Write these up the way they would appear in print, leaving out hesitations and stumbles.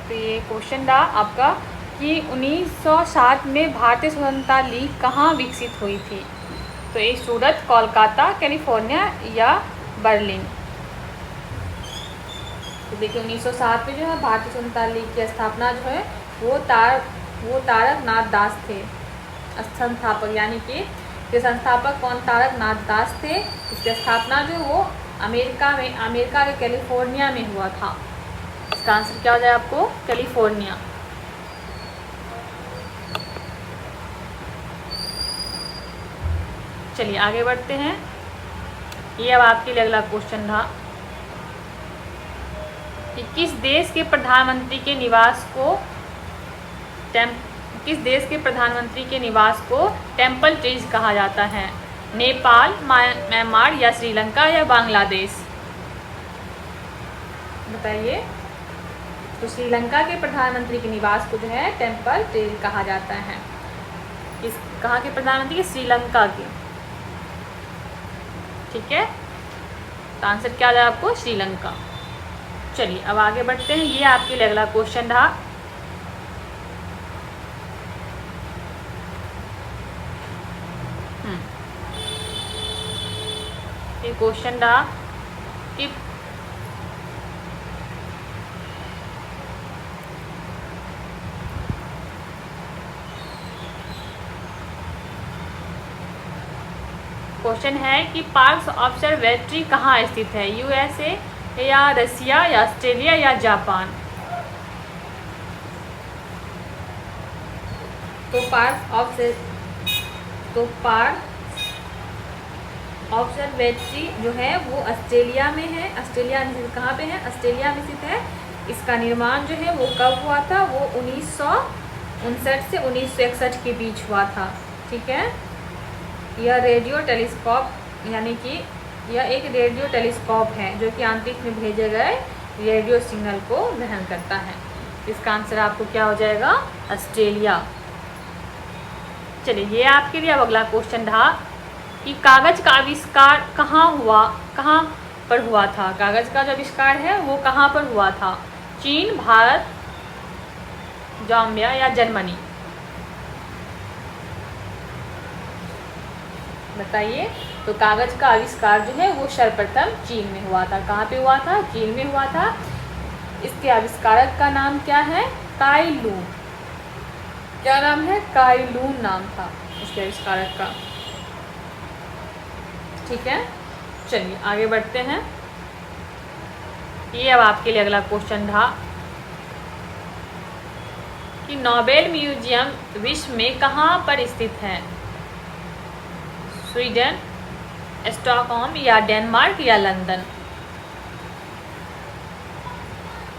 तो ये क्वेश्चन था आपका कि 1907 में भारतीय स्वतंत्रता लीग कहाँ विकसित हुई थी। तो ये सूरत, कोलकाता, कैलिफोर्निया या बर्लिन। तो देखिए 1907 में जो है भारतीय स्वतंत्रता लीग की स्थापना जो है वो तारक नाथ दास थे संस्थापक, यानी कि संस्थापक कौन, तारक नाथ दास थे। इसकी स्थापना जो वो अमेरिका के कैलिफोर्निया में हुआ था। इसका आंसर क्या हो जाए आपको, कैलिफोर्निया। चलिए आगे बढ़ते हैं। ये अब आपके लिए अगला क्वेश्चन था कि किस देश के प्रधानमंत्री के निवास को टेम्पल ट्रीज कहा जाता है। नेपाल, म्यांमार या श्रीलंका या बांग्लादेश। बताइए। तो श्रीलंका के प्रधानमंत्री के निवास को जो है टेम्पल ट्रीज कहा जाता है। कहाँ के प्रधानमंत्री के, श्रीलंका के। ठीक है, तो आंसर क्या आ जाए आपको, श्रीलंका। चलिए अब आगे बढ़ते हैं। ये आपके लिए अगला क्वेश्चन था ये क्वेश्चन था कि क्वेश्चन है कि पार्क्स ऑब्जर्वेटरी कहाँ स्थित है, यूएसए या रसिया या ऑस्ट्रेलिया या जापान। तो पार्क ऑब्जर्वेटरी जो है वो ऑस्ट्रेलिया में है। ऑस्ट्रेलिया कहाँ पे है, ऑस्ट्रेलिया में स्थित है। इसका निर्माण जो है वो कब हुआ था, वो 1959 से 1961 के बीच हुआ था। ठीक है, यह रेडियो टेलीस्कोप, यानी कि यह एक रेडियो टेलीस्कोप है जो कि अंतरिक्ष में भेजे गए रेडियो सिग्नल को ग्रहण करता है। इसका आंसर आपको क्या हो जाएगा, ऑस्ट्रेलिया। चलिए ये आपके लिए अब अगला क्वेश्चन था कि कागज का आविष्कार कहाँ पर हुआ था। कागज का जो आविष्कार है वो कहाँ पर हुआ था, चीन, भारत, जाम्बिया या जर्मनी। बताइए। तो कागज का आविष्कार जो है वो सर्वप्रथम चीन में हुआ था। कहाँ पे हुआ था, चीन में हुआ था। इसके आविष्कारक का नाम क्या है, काई लू। क्या नाम है, काई लू नाम था इसके आविष्कारक का। ठीक है, चलिए आगे बढ़ते हैं। ये अब आपके लिए अगला क्वेश्चन था कि नोबेल म्यूजियम विश्व में कहाँ पर स्थित है, स्वीडन, स्टॉकहोम या डेनमार्क या लंदन।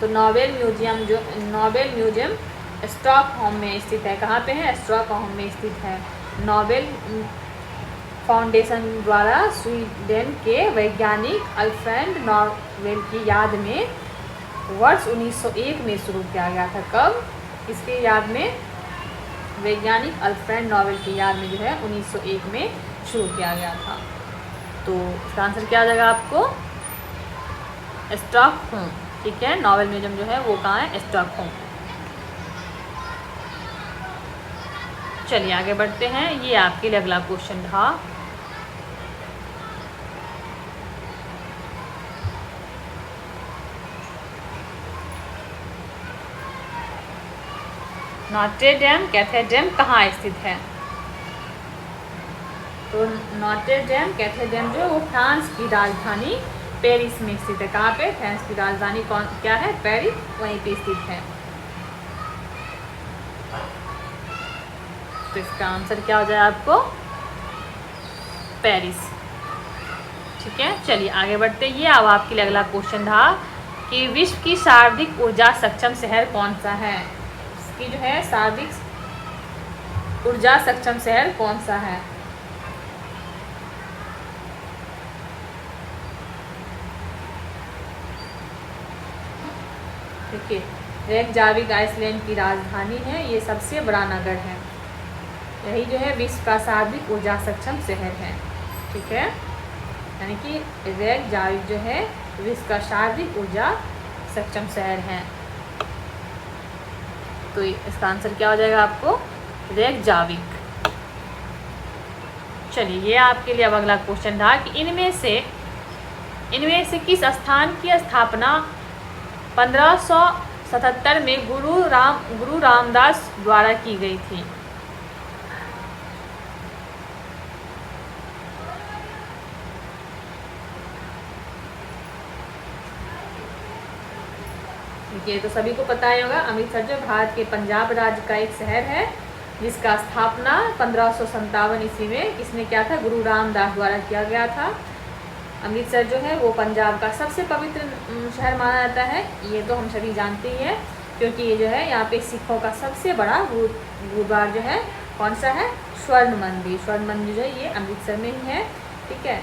तो नोबेल म्यूजियम स्टॉकहोम में स्थित है। कहाँ पे है, स्टॉकहोम में स्थित है। नोबेल फाउंडेशन द्वारा स्वीडन के वैज्ञानिक अल्फ्रेड नोबेल की याद में वर्ष 1901 में शुरू किया गया था। कब, इसके याद में, वैज्ञानिक अल्फ्रेड नोबेल की याद में जो है 1901 में शुरू किया गया था। तो इसका आंसर क्या आ जाएगा आपको, स्टॉकहोम। ठीक है, नोबेल म्यूजियम जो है वो कहाँ है, स्टॉकहोम। चलिए आगे बढ़ते हैं। ये आपके लिए अगला क्वेश्चन था नॉट्रे डेम कैथेड्रल कहाँ स्थित है। तो नॉट्रे डेम कैथेड्रल जो है वो फ्रांस की राजधानी पेरिस में स्थित है। कहाँ पे, फ्रांस की राजधानी क्या है, पेरिस, वहीं पे स्थित है। तो इसका आंसर क्या हो जाए आपको, पेरिस। ठीक है, चलिए आगे बढ़ते हैं। ये अब आपके लिए अगला क्वेश्चन था कि विश्व की सर्वाधिक ऊर्जा सक्षम शहर कौन सा है। इसकी जो है सर्वाधिक ऊर्जा सक्षम शहर कौन सा है। देखिए, रेकजाविक आइसलैंड की राजधानी है, ये सबसे बड़ा नगर है। यही जो है विश्व का सर्वाधिक ऊर्जा सक्षम शहर है। ठीक है, यानी कि रेकजाविक जो है विश्व का सर्वाधिक ऊर्जा सक्षम शहर है। तो इसका आंसर क्या हो जाएगा आपको, रेकजाविक। चलिए ये आपके लिए अब अगला क्वेश्चन था कि इनमें से किस स्थान की स्थापना 1577 में गुरु रामदास द्वारा की गई थी। ये तो सभी को पता ही होगा, अमृतसर जो भारत के पंजाब राज्य का एक शहर है, जिसका स्थापना 1557 ईस्वी में किसने किया था, गुरु रामदास द्वारा किया गया था। अमृतसर जो है वो पंजाब का सबसे पवित्र शहर माना जाता है, ये तो हम सभी जानते ही हैं, क्योंकि ये जो है यहाँ पे सिखों का सबसे बड़ा गुरुद्वार जो है कौन सा है, स्वर्ण मंदिर। स्वर्ण मंदिर जो है ये अमृतसर में ही है, ठीक है।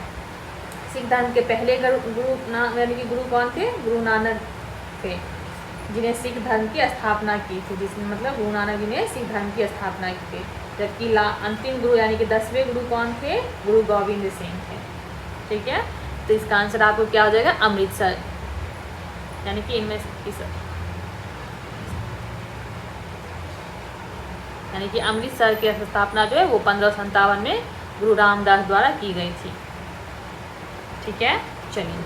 सिख धर्म के पहले गुरु कौन थे, गुरु नानक थे, जिन्हें सिख धर्म की स्थापना की थी, जिसमें मतलब गुरु नानक जी ने सिख धर्म की स्थापना की थी। जबकि अंतिम गुरु यानी कि 10वें गुरु कौन थे, गुरु गोविंद सिंह थे, ठीक है। तो इसका आंसर आपको क्या हो जाएगा, अमृतसर, यानी कि इनमें यानी कि अमृतसर की स्थापना जो है वो 1557 में गुरु रामदास द्वारा की गई थी, ठीक है। चलिए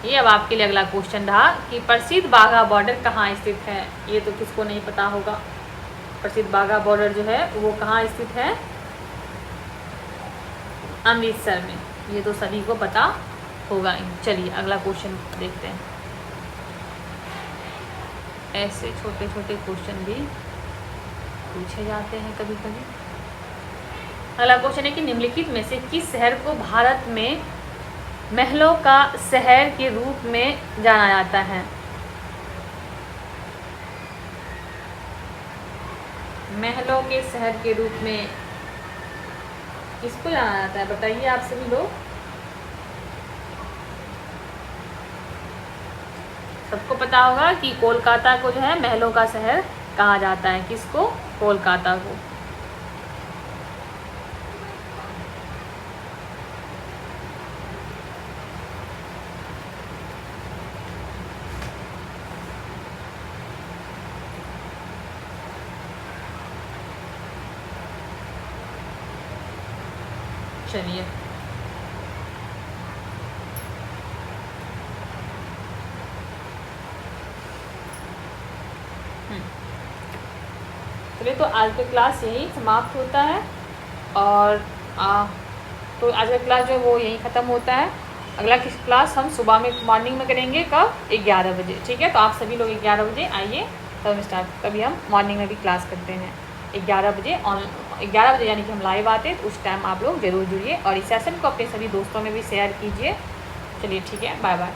ये अब आपके लिए अगला क्वेश्चन रहा कि प्रसिद्ध बाघा बॉर्डर कहाँ स्थित है। ये तो किसको नहीं पता होगा, प्रसिद्ध बाघा बॉर्डर जो है वो कहाँ स्थित है, अमृतसर में, ये तो सभी को पता होगा। चलिए अगला क्वेश्चन देखते हैं। ऐसे छोटे छोटे क्वेश्चन भी पूछे जाते हैं कभी कभी। अगला क्वेश्चन है कि निम्नलिखित में से किस शहर को भारत में महलों का शहर के रूप में जाना जाता है। महलों के शहर के रूप में किसको जाना जाता है, बताइए आप सभी लोग। सबको पता होगा कि कोलकाता को जो है महलों का शहर कहा जाता है, किसको, कोलकाता को। चलिए चलिए तो आज का क्लास यही समाप्त होता है, और तो आज का क्लास जो है वो यहीं ख़त्म होता है। अगला क्लास हम सुबह में मॉर्निंग में करेंगे, कब, 11 बजे, ठीक है। तो आप सभी लोग 11 बजे आइए, तभी हम मॉर्निंग में भी क्लास करते हैं 11 बजे 11 बजे, यानी कि हम लाइव आते हैं, तो उस टाइम आप लोग ज़रूर जुड़िए और इस सेशन को अपने सभी दोस्तों में भी शेयर कीजिए। चलिए ठीक है, बाय बाय।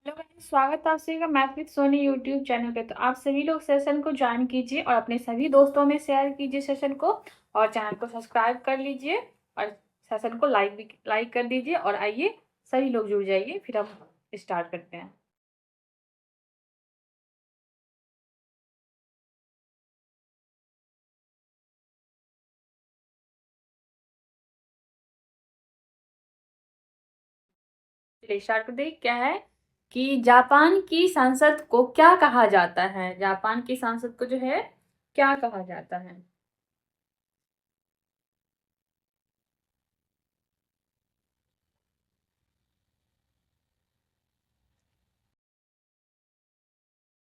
हेलो गाइस, स्वागत है आप सभी का math with Sony YouTube channel पे। तो आप सभी लोग सेशन को ज्वाइन कीजिए और अपने सभी दोस्तों में शेयर कीजिए सेशन को, और चैनल को सब्सक्राइब कर लीजिए और सेशन को लाइक कर दीजिए। और आइए सभी लोग जुड़ जाइए, फिर हम स्टार्ट करते हैं। चलिए स्टार्ट करते हैं। क्या है कि जापान की संसद को क्या कहा जाता है? जापान की संसद को जो है क्या कहा जाता है?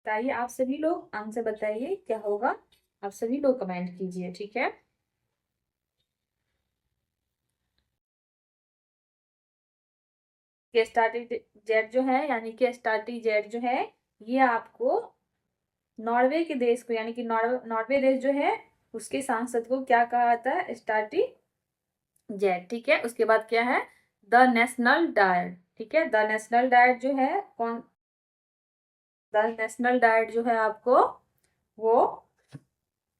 बताइए, आप सभी लोग आंसर बताइए क्या होगा। आप सभी लोग कमेंट कीजिए, ठीक है। कि स्टार्टिंग जेट जो है, यानी कि स्टार्टिंग जेट जो है, ये आपको नॉर्वे के देश को, यानी कि नॉर्वे देश जो है उसके सांसद को क्या कहा जाता है? स्टार्टी जेट, ठीक है। उसके बाद क्या है? द नेशनल डायर, ठीक है। द नेशनल डायर जो है कौन? द नेशनल डायर जो है आपको वो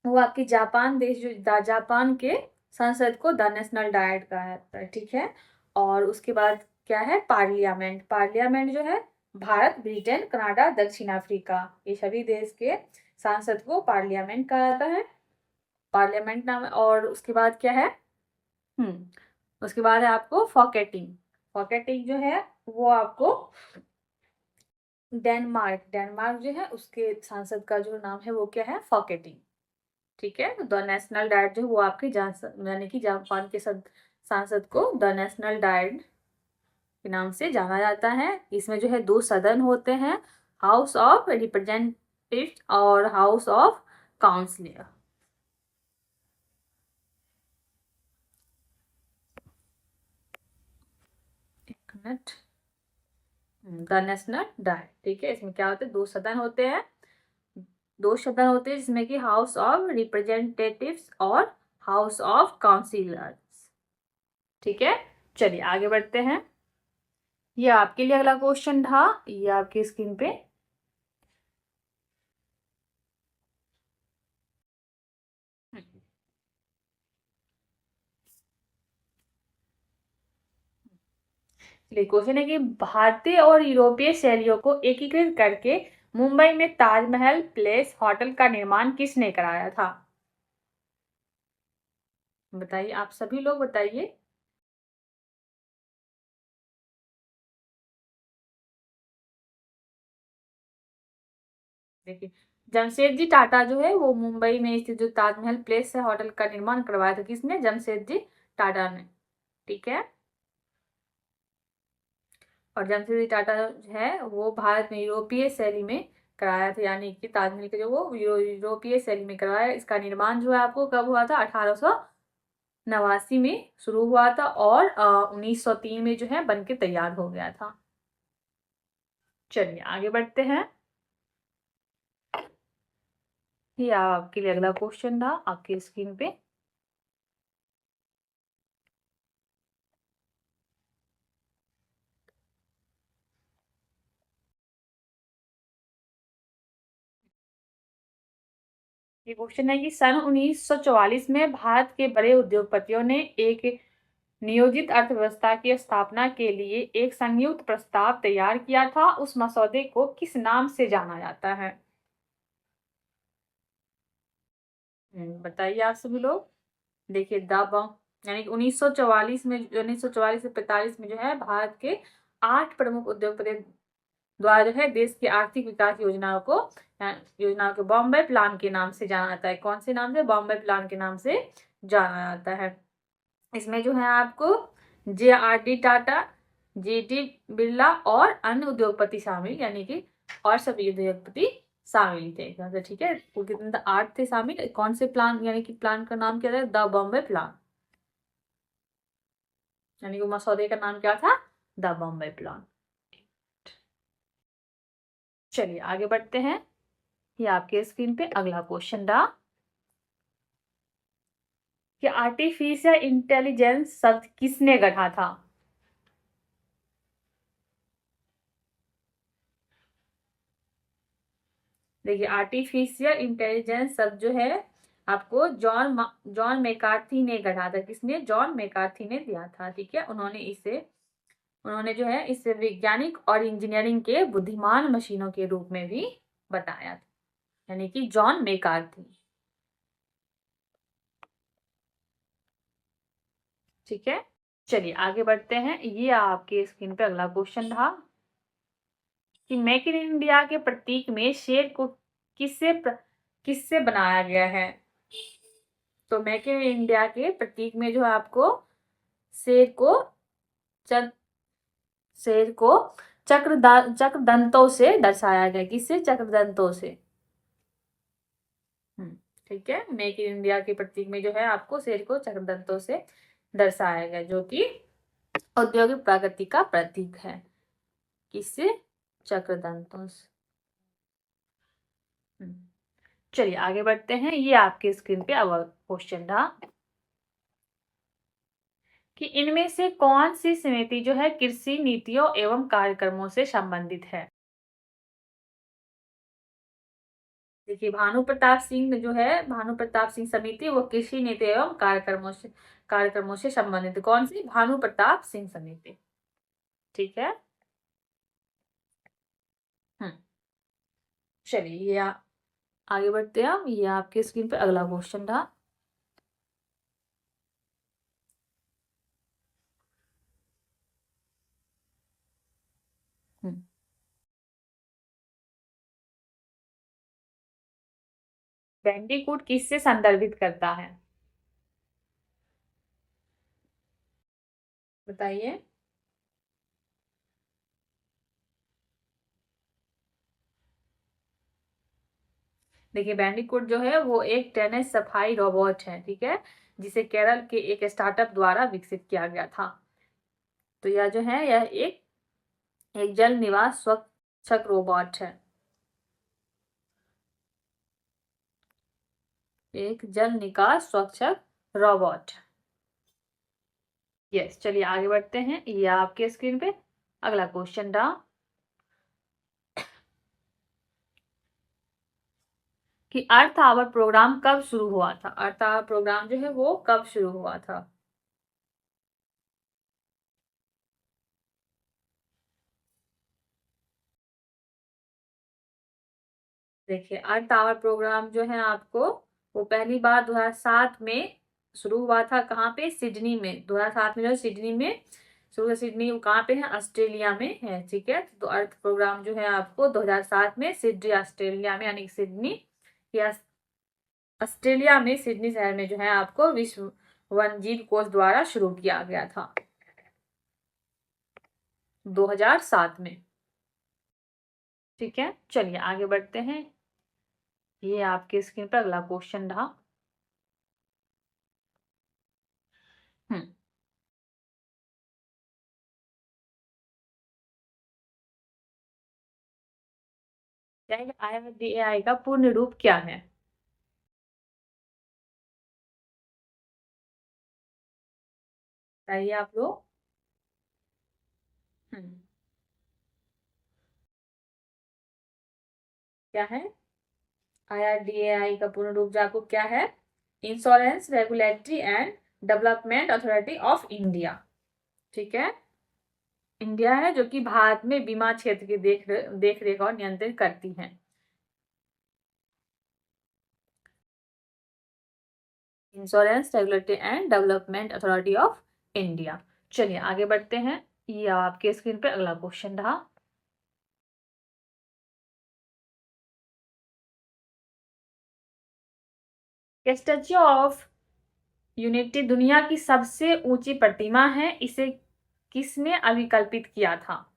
वो आपकी जापान देश जो जापान के संसद को द नेशनल डायट कहा जाता है, ठीक है। और उसके बाद क्या है? पार्लियामेंट। पार्लियामेंट जो है भारत, ब्रिटेन, कनाडा, दक्षिण अफ्रीका, ये सभी देश के सांसद को पार्लियामेंट कहा जाता है। पार्लियामेंट नाम। और उसके बाद क्या है? उसके बाद है आपको फॉकेटिंग। फॉकेटिंग जो है वो आपको डेनमार्क, डेनमार्क जो है उसके सांसद का जो नाम है वो क्या है? फॉकेटिंग, ठीक है। द नेशनल डाइट जो है वो आपके यानी कि जापान के सांसद को द नेशनल डाइट के नाम से जाना जाता है। इसमें जो है दो सदन होते हैं, हाउस ऑफ रिप्रेजेंटेटिव और हाउस ऑफ काउंसिलर। एक मिनट। द नेशनल डाइट, ठीक है। इसमें क्या होते हैं? दो सदन होते हैं, दो सदन होते हैं जिसमें कि हाउस ऑफ रिप्रेजेंटेटिव्स और हाउस ऑफ काउंसिलर्स, ठीक है। चलिए आगे बढ़ते हैं। ये आपके लिए अगला क्वेश्चन था, ये आपकी स्क्रीन पे। चलिए क्वेश्चन है कि भारतीय और यूरोपीय शैलियों को एकीकृत करके मुंबई में ताजमहल प्लेस होटल का निर्माण किसने कराया था? बताइए, आप सभी लोग बताइए। देखिए, जमशेदजी टाटा जो है वो मुंबई में स्थित जो ताजमहल प्लेस है होटल का निर्माण करवाया था। किसने? जमशेदजी टाटा ने, ठीक है। और जमशेदजी टाटा जो है वो भारत में यूरोपीय शैली में कराया था, यानी कि ताजमहल के जो वो यूरोपीय शैली में करवाया। इसका निर्माण जो है आपको कब हुआ था? 1889 में शुरू हुआ था और 1903 में जो है बन के तैयार हो गया था। चलिए आगे बढ़ते हैं। ये आपके लिए अगला क्वेश्चन था आपकी स्क्रीन पे। ये क्वेश्चन है कि सन 1944 में भारत के बड़े उद्योगपतियों ने एक नियोजित अर्थव्यवस्था की स्थापना के लिए एक संयुक्त प्रस्ताव तैयार किया था। उस मसौदे को किस नाम से जाना जाता है? बताइए आप सभी लोग। देखिए यानी कि 1944 में, 1944 से 45 में जो है भारत के 8 प्रमुख उद्योगपति द्वारा जो है देश की आर्थिक विकास योजनाओं को बॉम्बे प्लान के नाम से जाना जाता है। कौन से नाम से? बॉम्बे प्लान के नाम से जाना जाता है। इसमें जो है आपको JRD टाटा, GD बिरला और अन्य उद्योगपति शामिल, यानी कि और सभी उद्योगपति शामिल थे, ठीक है। वो कितने थे? 8 थे शामिल। कौन से प्लान, यानी कि प्लान का नाम क्या था? द बॉम्बे प्लान, यानी कि मसौदे का नाम क्या था? The Bombay plan. चलिए आगे बढ़ते हैं। ये आपके स्क्रीन पे अगला क्वेश्चन रहा कि आर्टिफिशियल इंटेलिजेंस शब्द किसने गढ़ा था? देखिए आर्टिफिशियल इंटेलिजेंस शब्द जो है आपको जॉन मैकार्थी ने गढ़ा था। किसने? जॉन मैकार्थी ने दिया था। ठीक है, उन्होंने जो है इसे वैज्ञानिक और इंजीनियरिंग के बुद्धिमान मशीनों के रूप में भी बताया था, यानी कि जॉन मैकार्थी। ठीक है, चलिए आगे बढ़ते हैं। ये आपके स्क्रीन पे अगला क्वेश्चन था कि मेक इन इंडिया के प्रतीक में शेर को किससे बनाया गया है? तो मेक इन इंडिया के प्रतीक में जो है आपको शेर को च- शेर को चक्र दंतों से दर्शाया गया। किससे? चक्र दंतों से। हम्म, ठीक है, मेक इन इंडिया के प्रतीक में जो है आपको शेर को चक्र दंतों से दर्शाया गया, जो कि औद्योगिक प्रगति का प्रतीक है। किससे? चक्र दंतों से। चलिए आगे बढ़ते हैं। ये आपके स्क्रीन पे अब क्वेश्चन था कि इनमें से कौन सी समिति जो है कृषि नीतियों एवं कार्यक्रमों से संबंधित है? देखिए भानु प्रताप सिंह समिति वो कृषि नीति एवं कार्यक्रमों से संबंधित। कौन सी? भानु प्रताप सिंह समिति। ठीक है। हम्म, चलिए आगे बढ़ते हैं हम। ये आपके स्क्रीन पे अगला क्वेश्चन था बैंडिकूट किससे संदर्भित करता है? बताइए। देखिए बैंडिकूट जो है वो एक टेनिस सफाई रोबोट है। ठीक है, जिसे केरल के एक स्टार्टअप द्वारा विकसित किया गया था। तो यह जो है यह एक जल निवास स्वच्छक रोबोट है। एक जल निकास स्वच्छक रोबोट। यस, चलिए आगे बढ़ते हैं। ये आपके स्क्रीन पे अगला क्वेश्चन था कि अर्थ आवर प्रोग्राम कब शुरू हुआ था? अर्थ आवर प्रोग्राम जो है वो कब शुरू हुआ था? देखिए अर्थ आवर प्रोग्राम जो है आपको वो पहली बार 2007 में शुरू हुआ था। कहाँ पे? सिडनी में। 2007 में जो सिडनी में शुरू हुआ। सिडनी कहाँ पे है? ऑस्ट्रेलिया में है। ठीक है, तो अर्थ प्रोग्राम जो है आपको 2007 में सिडनी ऑस्ट्रेलिया में, यानी सिडनी या ऑस्ट्रेलिया में सिडनी शहर में जो है आपको विश्व वन्यजीव कोष द्वारा शुरू किया गया था 2007 में। ठीक है, चलिए आगे बढ़ते हैं। ये आपके स्क्रीन पर अगला क्वेश्चन था हम्म IRDAI का पूर्ण रूप क्या है? बताइए आप लोग। हम्म क्या है? IRDAI का पूर्ण रूप जाको क्या है? Insurance regulatory and development authority of India. ठीक है, इंडिया है जो कि भारत में बीमा क्षेत्र की देख रेख और नियंत्रित करती है। Insurance regulatory and development authority of India. चलिए आगे बढ़ते हैं। ये आपके स्क्रीन पे अगला क्वेश्चन रहा स्टैच्यू ऑफ यूनिटी दुनिया की सबसे ऊंची प्रतिमा है। इसे किसने अभिकल्पित किया था?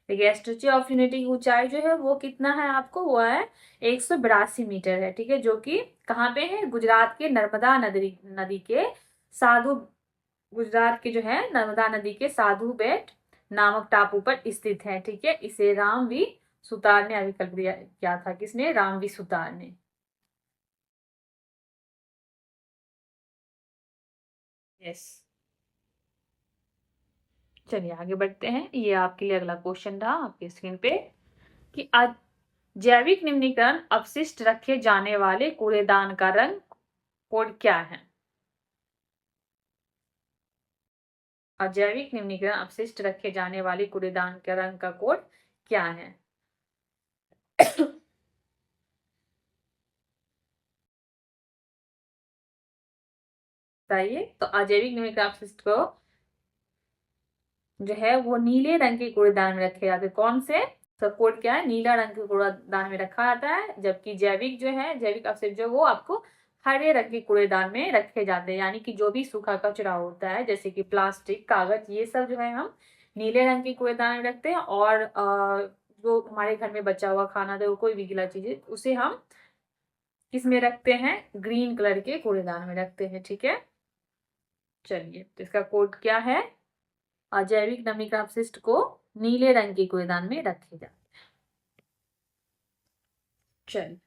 देखिए स्टैच्यू ऑफ यूनिटी की ऊंचाई जो है वो कितना है आपको? वो है 182 मीटर है। ठीक है, जो कि कहाँ पे है? गुजरात के नर्मदा नदी के साधु गुजरात के जो है नर्मदा नदी के साधु बेट नामक टापू पर स्थित है। ठीक है, इसे रामवी सुतार ने अभिकल्पित किया था। किसने? रामवी सुतार ने। यस, चलिए आगे बढ़ते हैं। ये आपके लिए अगला क्वेश्चन रहा आपकी स्क्रीन पे कि आज जैविक निम्नीकरण अपशिष्ट रखे जाने वाले कूड़ेदान का रंग कोड क्या है? अजैविक निम्नीकरण अपशिष्ट रखे जाने वाले कूड़ेदान के रंग का कोड क्या है? बताइए। तो अजैविक निम्नीकरण अपशिष्ट को जो है वो नीले रंग के कूड़ेदान में रखे जाते हैं। कौन से? तो कोड क्या है? नीला रंग के कूड़ेदान में रखा जाता है, जबकि जैविक जो है, जैविक अपशिष्ट जो वो आपको हरे रंग के कूड़ेदान में रखे जाते हैं। यानी कि जो भी सूखा कचरा होता है जैसे कि प्लास्टिक, कागज, ये सब जो है हम नीले रंग के कूड़ेदान में रखते हैं, और जो हमारे घर में बचा हुआ खाना था, कोई भी गीला चीज है, उसे हम किस में रखते हैं? ग्रीन कलर के कूड़ेदान में रखते हैं। ठीक है, चलिए तो इसका कोड क्या है? अजैविक नमी का अपशिष्ट को नीले रंग के कूड़ेदान में रखे जाते। चलिए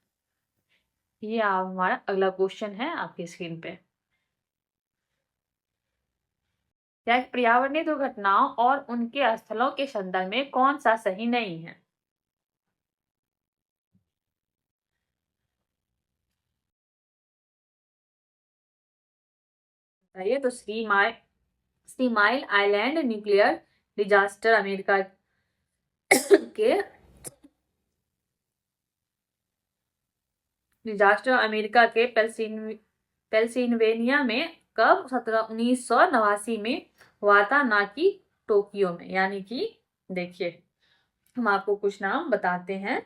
ये आप हमारा अगला क्वेश्चन है आपकी स्क्रीन पे। क्या पर्यावरणीय दुर्घटनाओं और उनके स्थलों के संदर्भ में कौन सा सही नहीं है? बताइए। तो three mile island nuclear disaster America के पेंसिल्वेनिया में कब 1989 में हुआ था, ना कि टोक्यो में। यानी कि देखिए हम आपको कुछ नाम बताते हैं।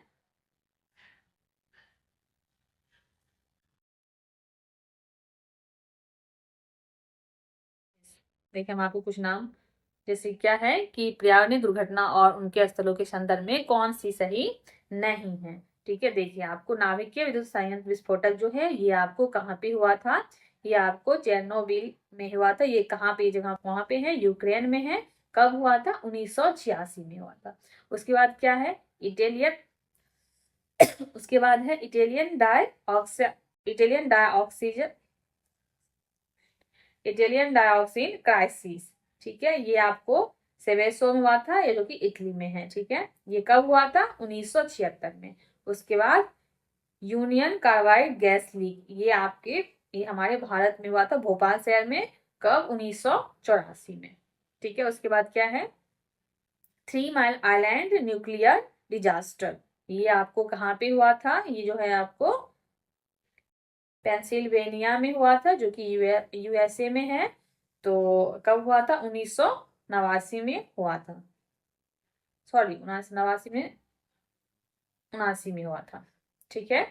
देखिए हम आपको कुछ नाम, जैसे क्या है कि पर्यावरणीय दुर्घटना और उनके स्थलों के संदर्भ में कौन सी सही नहीं है। ठीक है, देखिए आपको नाभिकीय विद्युत संयंत्र विस्फोटक जो है ये आपको कहाँ पे हुआ था? ये आपको चेरनोबिल में हुआ था। ये कहाँ पे जगह वहां पे है? यूक्रेन में है। कब हुआ था? 1986 में हुआ था। उसके बाद क्या है? इटालियन उसके बाद है Italian dioxygen Italian dioxin crisis. ठीक है, ये आपको सेवेसो में हुआ था, ये जो कि इटली में है। ठीक है, ये कब हुआ था? 1976 में। उसके बाद यूनियन कार्बाइड गैस लीक, ये हमारे भारत में हुआ था, भोपाल शहर में। कब? 1984 में। ठीक है, उसके बाद क्या है? Three mile island nuclear disaster, ये आपको कहाँ पे हुआ था? ये जो है आपको पेंसिल्वेनिया में हुआ था, जो कि यूएसए में है। तो कब हुआ था? 1989 में हुआ था। सॉरी, 1989 में हुआ था। ठीक है,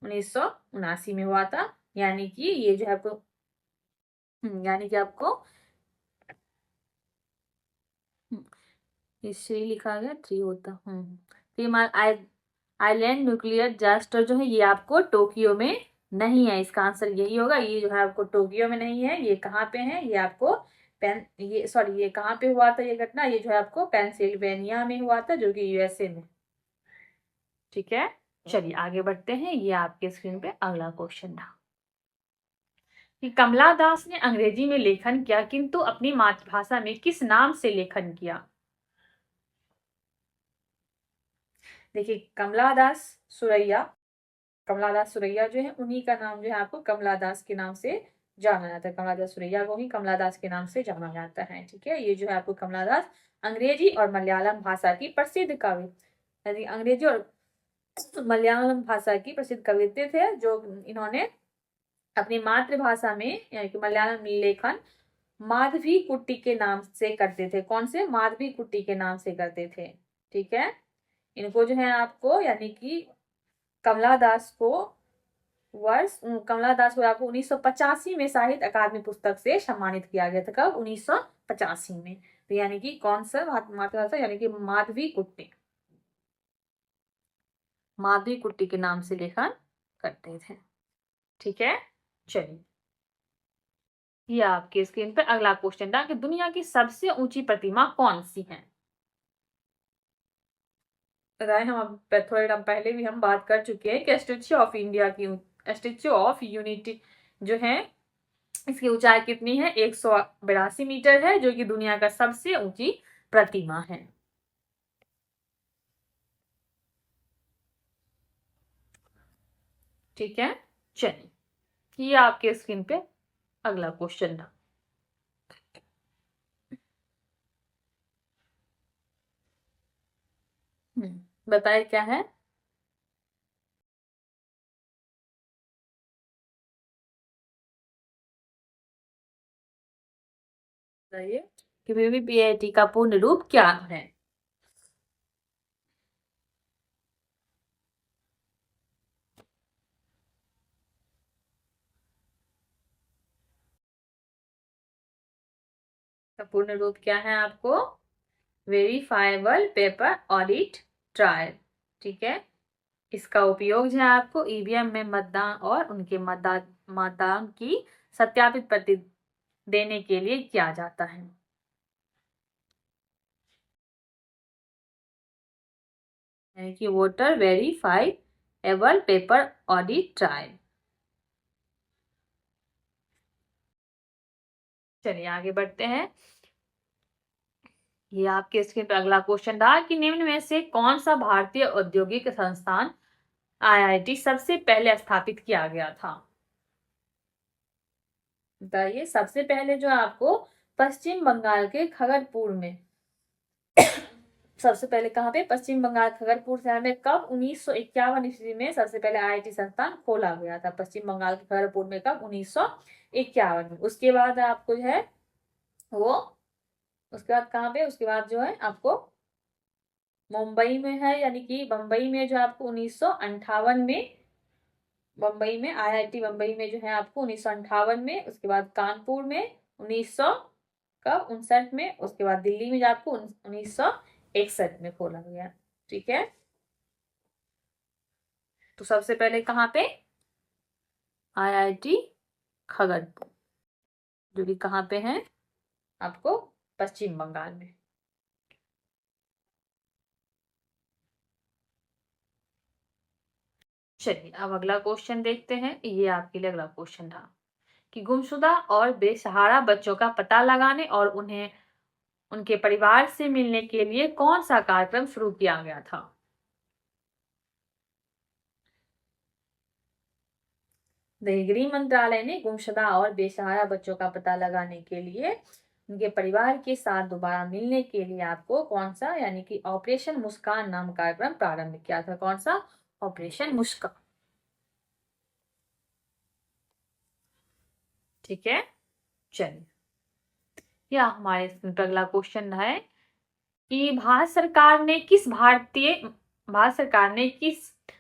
1979 में हुआ था। यानी कि ये जो है आपको यानी कि आपको हिस्ट्री लिखा गया, थ्री होता। Three mile island nuclear disaster जो है ये आपको टोक्यो में नहीं है। इसका आंसर यही होगा। ये जो है आपको टोक्यो में नहीं है। ये कहाँ पे है? ये आपको ये कहाँ पे हुआ था ये घटना? ये जो है आपको पेंसिल्वेनिया में हुआ था, जो कि यूएसए में। ठीक है, चलिए आगे बढ़ते हैं। ये आपके स्क्रीन पे अगला क्वेश्चन था कि कमला दास ने अंग्रेजी में लेखन किया, किंतु अपनी मातृभाषा में किस नाम से लेखन किया? देखिए कमला दास सुरैया जो है, उन्हीं का नाम जो है आपको कमला दास के नाम से जाना जाता है। कमला दास सुरैया को ही कमला दास के नाम से जाना जाता है। ठीक है, ये जो है आपको कमला दास अंग्रेजी और मलयालम भाषा की प्रसिद्ध कवि, यानी अंग्रेजी और मलयालम भाषा की प्रसिद्ध कवियत्री थे, जो इन्होंने अपनी मातृभाषा में यानी कि मलयालम लेखन माधवी कुट्टी के नाम से करते थे। कौन से? माधवी कुट्टी के नाम से करते थे। ठीक है, इनको जो है आपको यानी कि कमला दास को कमला दास को आपको 1985 में साहित्य अकादमी पुस्तक से सम्मानित किया गया था। कब? 1985 में। तो यानी कि कौन सा मातृभाषा? यानी कि माधवी कुट्टी के नाम से लेखन करते थे। ठीक है, चलिए ये आपके स्क्रीन पर अगला क्वेश्चन था कि दुनिया की सबसे ऊंची प्रतिमा कौन सी है? बताए हम अब थोड़े टाइम पहले भी हम बात कर चुके हैं कि स्टैच्यू ऑफ यूनिटी जो है इसकी ऊंचाई कितनी है? 182 मीटर है, जो कि दुनिया का सबसे ऊंची प्रतिमा है। ठीक है, चलिए ये आपके स्क्रीन पे अगला क्वेश्चन था। बताइए क्या है? बताइए कि वीवीपीएटी का पूर्ण रूप क्या है? का पूर्ण रूप क्या है आपको? Verifiable paper audit trial. ठीक है, इसका उपयोग जो है आपको ईवीएम में मतदान और उनके मतदान की सत्यापित प्रति देने के लिए किया जाता है। यानी कि voter verifiable paper audit trial. चलिए आगे बढ़ते हैं। ये आपके स्क्रीन पर अगला क्वेश्चन रहा कि निम्न में से कौन सा भारतीय औद्योगिक संस्थान आईआईटी सबसे पहले स्थापित किया गया था? बताइए। सबसे पहले जो आपको पश्चिम बंगाल के खगरपुर में, सबसे पहले कहाँ पे? पश्चिम बंगाल खगरपुर शहर में कब? 1951 ईस्वी में सबसे पहले आईआईटी संस्थान खोला गया था पश्चिम बंगाल के खगरपुर में। कब? 1951 में। उसके बाद आपको जो है वो, उसके बाद कहाँ पे? उसके बाद जो है आपको मुंबई में है, यानी कि बम्बई में जो आपको 1958 में, बम्बई में आईआईटी बम्बई में जो है आपको 1958 में। उसके बाद कानपुर में 1900 कब? 59 में। उसके बाद दिल्ली में जो आपको 1961 में खोला गया। ठीक है, तो सबसे पहले कहाँ पे? आईआईटी खगरपुर, जो कि कहाँ पे है आपको? पश्चिम बंगाल में। चलिए अब अगला क्वेश्चन देखते हैं। ये आपके लिए अगला क्वेश्चन था कि गुमशुदा और बेसहारा बच्चों का पता लगाने और उन्हें उनके परिवार से मिलने के लिए कौन सा कार्यक्रम शुरू किया गया था? गृह मंत्रालय ने गुमशुदा और बेसहारा बच्चों का पता लगाने के लिए उनके परिवार के साथ दोबारा मिलने के लिए आपको कौन सा, यानी कि ऑपरेशन मुस्कान नाम कार्यक्रम प्रारंभ किया था। कौन सा? ऑपरेशन मुस्कान। ठीक है, चलिए यह हमारे स्क्रीन पर अगला क्वेश्चन है कि भारत सरकार ने किस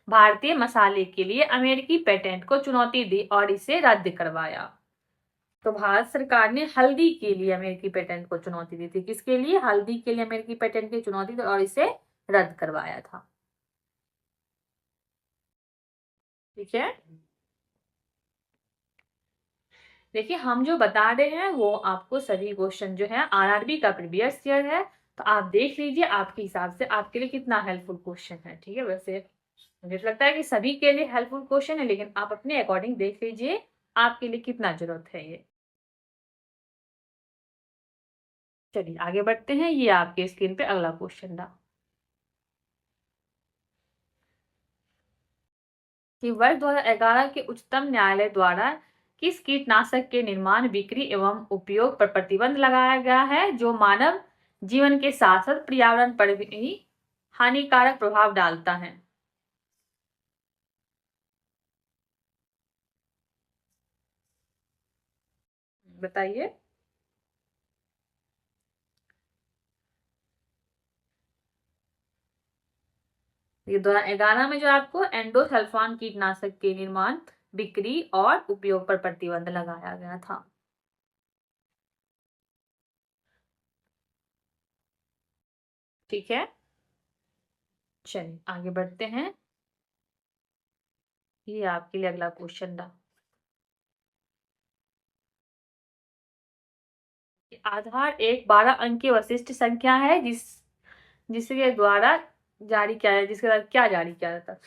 भारतीय मसाले के लिए अमेरिकी पेटेंट को चुनौती दी और इसे रद्द करवाया? तो भारत सरकार ने हल्दी के लिए अमेरिकी पेटेंट को चुनौती दी थी। किसके लिए? हल्दी के लिए अमेरिकी पेटेंट की चुनौती दी और इसे रद्द करवाया था। ठीक है, देखिए हम जो बता रहे हैं वो आपको सभी क्वेश्चन जो है आरआरबी का प्रीवियस ईयर है, तो आप देख लीजिए आपके हिसाब से आपके लिए कितना हेल्पफुल क्वेश्चन है। ठीक है, वैसे मुझे लगता है कि सभी के लिए हेल्पफुल क्वेश्चन है, लेकिन आप अपने अकॉर्डिंग देख लीजिए आपके लिए कितना जरूरत है ये। चलिए आगे बढ़ते हैं। ये आपके स्क्रीन पे अगला क्वेश्चन था कि वर्ष 2011 के उच्चतम न्यायालय द्वारा किस कीटनाशक के निर्माण, बिक्री एवं उपयोग पर प्रतिबंध लगाया गया है जो मानव जीवन के साथ साथ पर्यावरण पर भी हानिकारक प्रभाव डालता है? बताइए। ये 2011 में जो आपको एंडोसल्फान कीटनाशक के निर्माण, बिक्री और उपयोग पर प्रतिबंध लगाया गया था। ठीक है, चलिए आगे बढ़ते हैं। ये आपके लिए अगला क्वेश्चन था। आधार एक 12 अंकीय विशिष्ट संख्या है जिसके द्वारा जारी किया, जिसके द्वारा क्या जारी किया जाता है?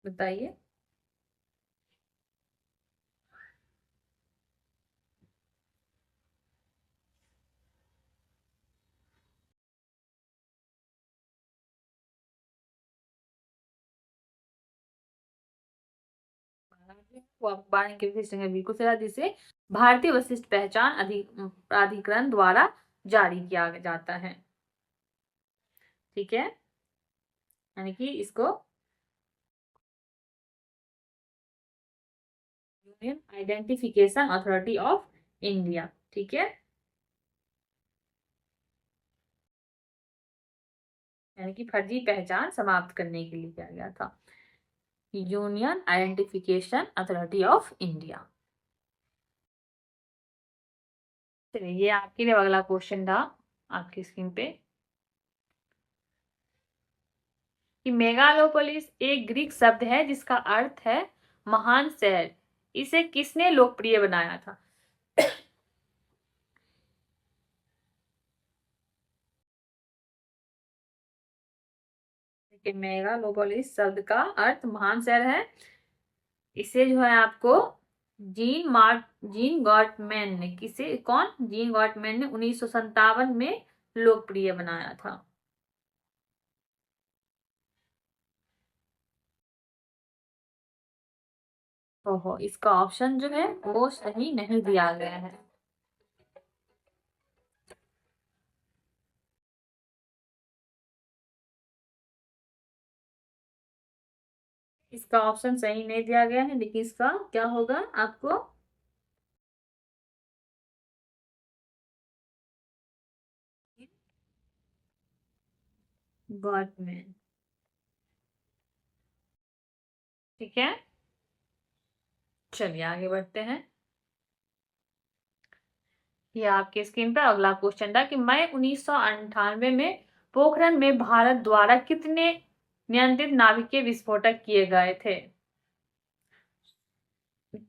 बताइए। वो वाणिज्य के विशिष्ट है बिल्कुल सही, जिसे भारतीय वशिष्ठ पहचान प्राधिकरण द्वारा जारी किया जाता है। ठीक है, यानी कि इसको union identification authority of India. ठीक है, यानी कि फर्जी पहचान समाप्त करने के लिए किया गया था। Union identification authority of India. चलिए, ये आपके लिए अगला क्वेश्चन था आपकी स्क्रीन पे कि मेगालोपोलिस एक ग्रीक शब्द है जिसका अर्थ है महान शहर। इसे किसने लोकप्रिय बनाया था? देखिए, मेगालोपोलिस शब्द का अर्थ महान शहर है। इसे जो है आपको जीन गॉटमैन ने किसे कौन जीन गॉटमैन ने 1957 में लोकप्रिय बनाया था। ओहो, इसका ऑप्शन जो है वो सही नहीं दिया गया है। इसका ऑप्शन सही नहीं दिया गया है, लेकिन इसका क्या होगा आपको? गॉटमैन। ठीक है, चलिए आगे बढ़ते हैं। ये आपके स्क्रीन पर अगला क्वेश्चन था कि मई 1998 में पोखरण में भारत द्वारा कितने नियंत्रित नाभिकीय विस्फोटक किए गए थे?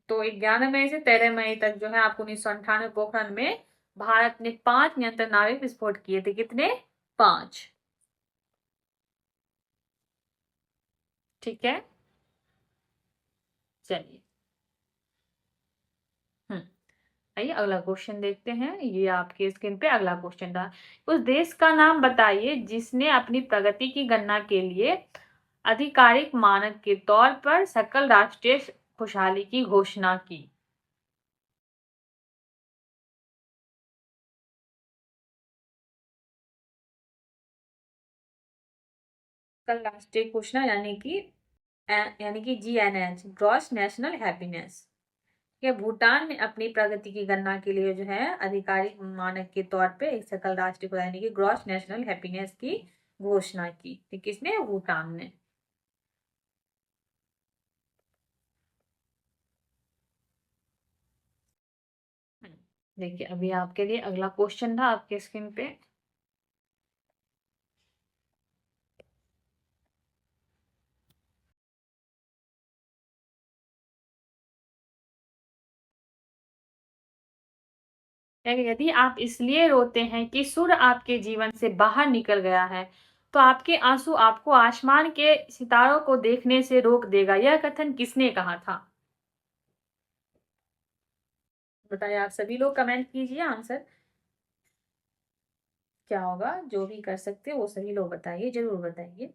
तो 11 मई से 13 मई तक जो है आपको 1998 पोखरण में भारत ने 5 नियंत्रण नाभिक विस्फोट किए थे। कितने? 5। ठीक है, चलिए। हम्म आइए अगला क्वेश्चन देखते हैं। ये आपके स्क्रीन पे अगला क्वेश्चन था, उस देश का नाम बताइए जिसने अपनी प्रगति की गणना के लिए आधिकारिक मानक के तौर पर सकल राष्ट्रीय खुशहाली की घोषणा की। सकल राष्ट्रीय घोषणा यानी कि GNH, ग्रॉस नेशनल हैप्पीनेस। ये भूटान ने अपनी प्रगति की गणना के लिए जो है आधिकारिक मानक के तौर पे एक सकल राष्ट्रीय खुशहाली यानी कि ग्रॉस नेशनल हैप्पीनेस की घोषणा की थी। किसने? भूटान ने। देखिए, अभी आपके लिए अगला क्वेश्चन था आपके स्क्रीन पे। यदि आप इसलिए रोते हैं कि सूर्य आपके जीवन से बाहर निकल गया है, तो आपके आंसू आपको आसमान के सितारों को देखने से रोक देगा। यह कथन किसने कहा था? बताइए, आप सभी लोग कमेंट कीजिए आंसर क्या होगा। जो भी कर सकते हो वो सभी लोग बताइए, जरूर बताइए।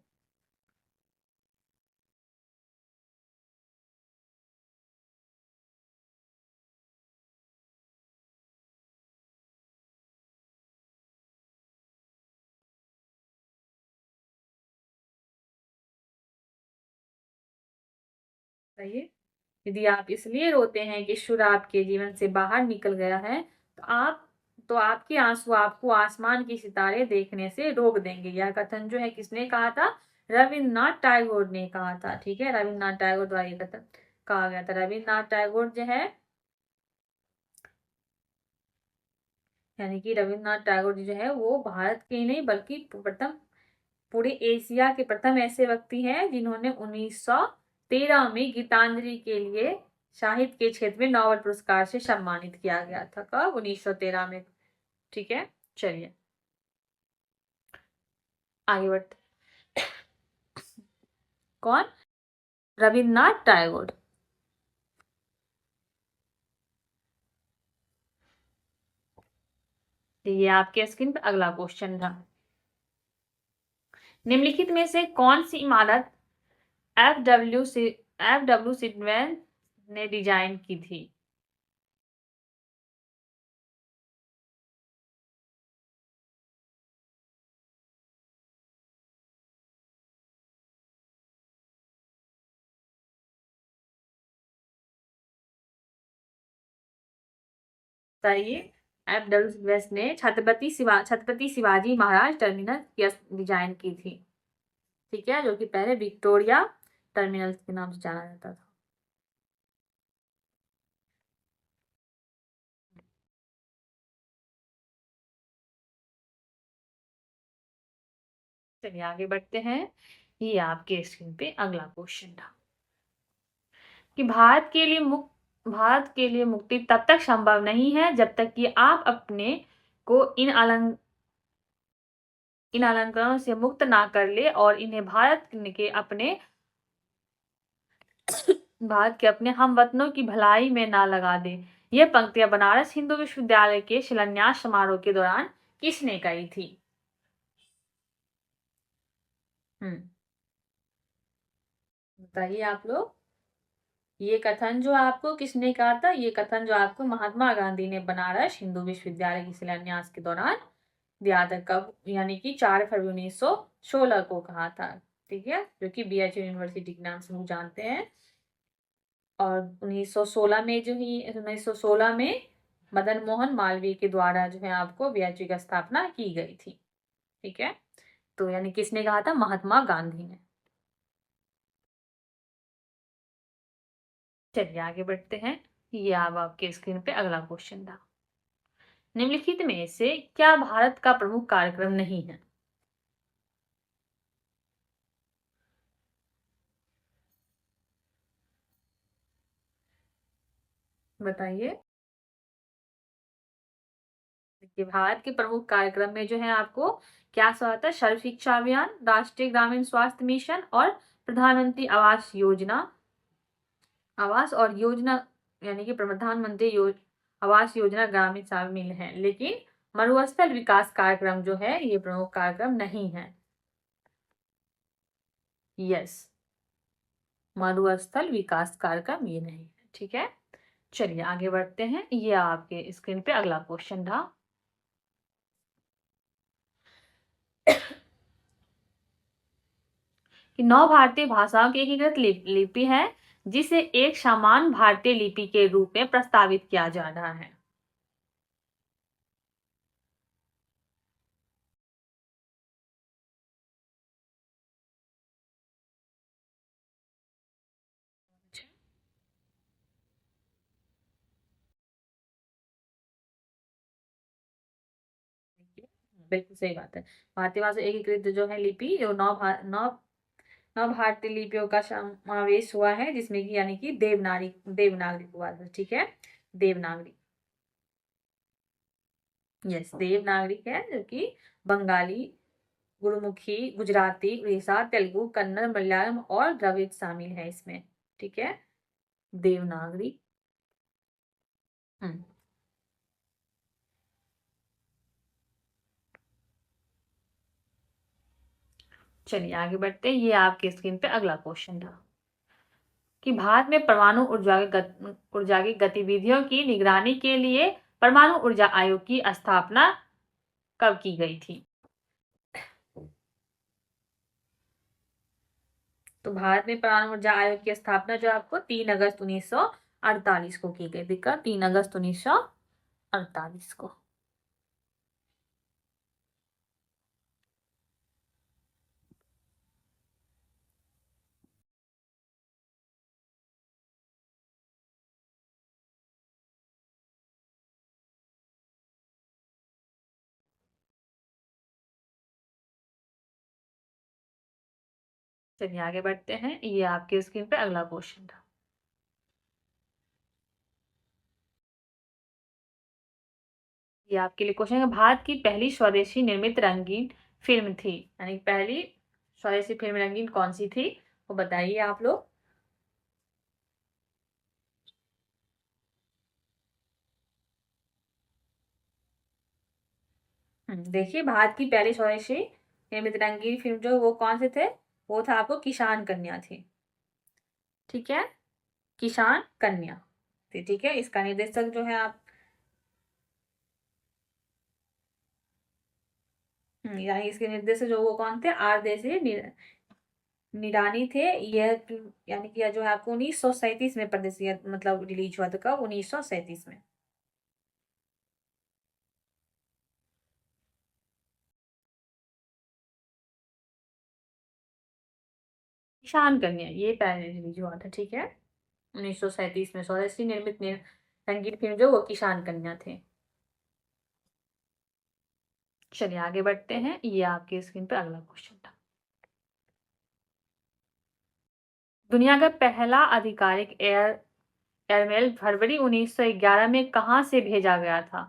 बताइए, यदि आप इसलिए रोते हैं कि सूर्य आपके जीवन से बाहर निकल गया है, तो आपके आंसू आपको आसमान के सितारे देखने से रोक देंगे। यह कथन जो है किसने कहा था? रविन्द्रनाथ टैगोर ने कहा था। ठीक है, रविन्द्रनाथ टैगोर द्वारा यह कथन कहा गया था। रविन्द्रनाथ टैगोर जो है यानी कि रविन्द्रनाथ टैगोर जी जो है वो भारत के ही नहीं बल्कि प्रथम पूरे एशिया के प्रथम ऐसे व्यक्ति हैं जिन्होंने 1913 में गीतांजलि के लिए साहित्य के क्षेत्र में नोबेल पुरस्कार से सम्मानित किया गया था। कब? 1913 में। ठीक है, चलिए आगे बढ़ते। कौन? रविन्द्रनाथ टैगोर। ये आपके स्क्रीन पे अगला क्वेश्चन था। निम्नलिखित में से कौन सी इमारत एफ डब्ल्यू सिडमैन ने डिजाइन की थी? बताइए। एफ डब्ल्यू ने छत्रपति शिवाजी महाराज टर्मिनस डिजाइन की थी, ठीक है, जो कि पहले विक्टोरिया टर्मिनल के नाम से जाना जाता था। चलिए आगे बढ़ते हैं। ये आपके स्क्रीन पे अगला क्वेश्चन था कि भारत के लिए मुक्ति तब तक संभव नहीं है जब तक कि आप अपने को इन अलंकरणों से मुक्त ना कर ले और इन्हें भारत के अपने हमवतनों की भलाई में ना लगा दे। ये पंक्तियां बनारस हिंदू विश्वविद्यालय के शिलान्यास समारोह के दौरान किसने कही थी? बताइए आप लोग। ये कथन जो आपको किसने कहा था? ये कथन जो आपको महात्मा गांधी ने बनारस हिंदू विश्वविद्यालय के शिलान्यास के दौरान दिया था। कब? यानी कि 4 फरवरी 1916 को कहा था, ठीक है, जो कि BHU यूनिवर्सिटी के नाम से हम जानते हैं। और 1916 में 1916 में मदन मोहन मालवीय के द्वारा जो है आपको BHU की स्थापना की गई थी, ठीक है। तो यानी किसने कहा था? महात्मा गांधी ने। चलिए आगे बढ़ते हैं। ये अब आपके स्क्रीन पे अगला क्वेश्चन था। निम्नलिखित में से क्या भारत का प्रमुख कार्यक्रम नहीं है? बताइए। देखिए, भारत के प्रमुख कार्यक्रम में जो है आपको क्या सा आता है? सर्व शिक्षा अभियान, राष्ट्रीय ग्रामीण स्वास्थ्य मिशन और प्रधानमंत्री आवास और योजना, यानी कि आवास योजना ग्रामीण शामिल है। लेकिन मरुस्थल विकास कार्यक्रम जो है ये प्रमुख कार्यक्रम नहीं है। यस, मरुस्थल विकास कार्यक्रम ये नहीं है, ठीक है। चलिए आगे बढ़ते हैं। ये आपके स्क्रीन पे अगला क्वेश्चन था कि 9 भारतीय भाषाओं की एकीकृत लिपि है जिसे एक समान भारतीय लिपि के रूप में प्रस्तावित किया जा रहा है। बिल्कुल सही बात है। भारतीय भाषा एकीकृत जो है लिपि, जो नौ भारतीय लिपियों का समावेश हुआ है, जिसमें कि यानी कि देवनागरी हुआ था, ठीक है। देवनागरी, यस, देवनागरी है, जो कि बंगाली, गुरुमुखी, गुजराती, उड़ीसा, तेलुगु, कन्नड़, मलयालम और द्रविड़ शामिल है इसमें, ठीक है, देवनागरी। हम्म चलिए आगे बढ़ते हैं। ये आपके स्क्रीन पे अगला क्वेश्चन था कि भारत में परमाणु ऊर्जा की गतिविधियों की निगरानी के लिए परमाणु ऊर्जा आयोग की स्थापना कब की गई थी? तो भारत में परमाणु ऊर्जा आयोग की स्थापना जो आपको 3 अगस्त 1948 को की गई थी। 3 अगस्त 1948 को। चलिए आगे बढ़ते हैं। ये आपके स्क्रीन पे अगला क्वेश्चन था। ये आपके लिए क्वेश्चन है, भारत की पहली स्वदेशी निर्मित रंगीन फिल्म थी, यानी पहली स्वदेशी फिल्म रंगीन कौन सी थी, वो बताइए आप लोग। देखिए, भारत की पहली स्वदेशी निर्मित रंगीन फिल्म जो वो कौन से थे, वो था आपको किसान कन्या थी। ठीक है, किसान कन्या थी। ठीक है, इसका निर्देशक जो है आप यानी इसके निर्देशक जो वो कौन थे, आर देसी निरानी थे। यह यानी कि यह जो है आपको 1937 में प्रदर्शित मतलब रिलीज हुआ था। कब? 1937 में। किसान कन्या ये पहले रिलीज हुआ था। ठीक है, 1937 में स्वदेशी निर्मित रंगीन फिल्म जो वो किसान कन्या थे। चलिए आगे बढ़ते हैं, ये आपके स्क्रीन पर अगला क्वेश्चन था। दुनिया का पहला आधिकारिक एयरमेल फरवरी 1911 में कहां से भेजा गया था?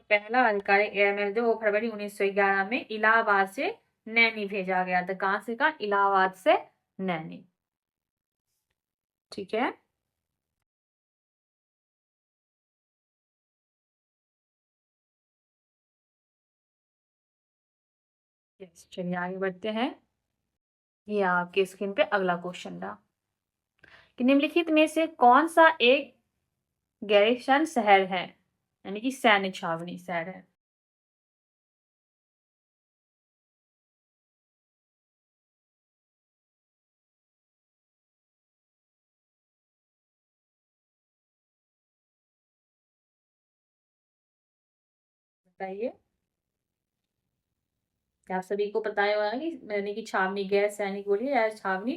पहला आधिकारिक एयरमेल जो वो फरवरी 1911 में इलाहाबाद से नैनी भेजा गया था। कहां से? का इलाहाबाद से नैनी। ठीक है, यस। चलिए आगे बढ़ते हैं, ये आपके स्क्रीन पे अगला क्वेश्चन था कि निम्नलिखित में से कौन सा एक गैरिसन शहर है, यानी कि सैन्य छावनी शहर है? बताइए। क्या आप सभी को पता होगा कि यानी कि छावनी, गैर सैनिक बोलिए या छावनी,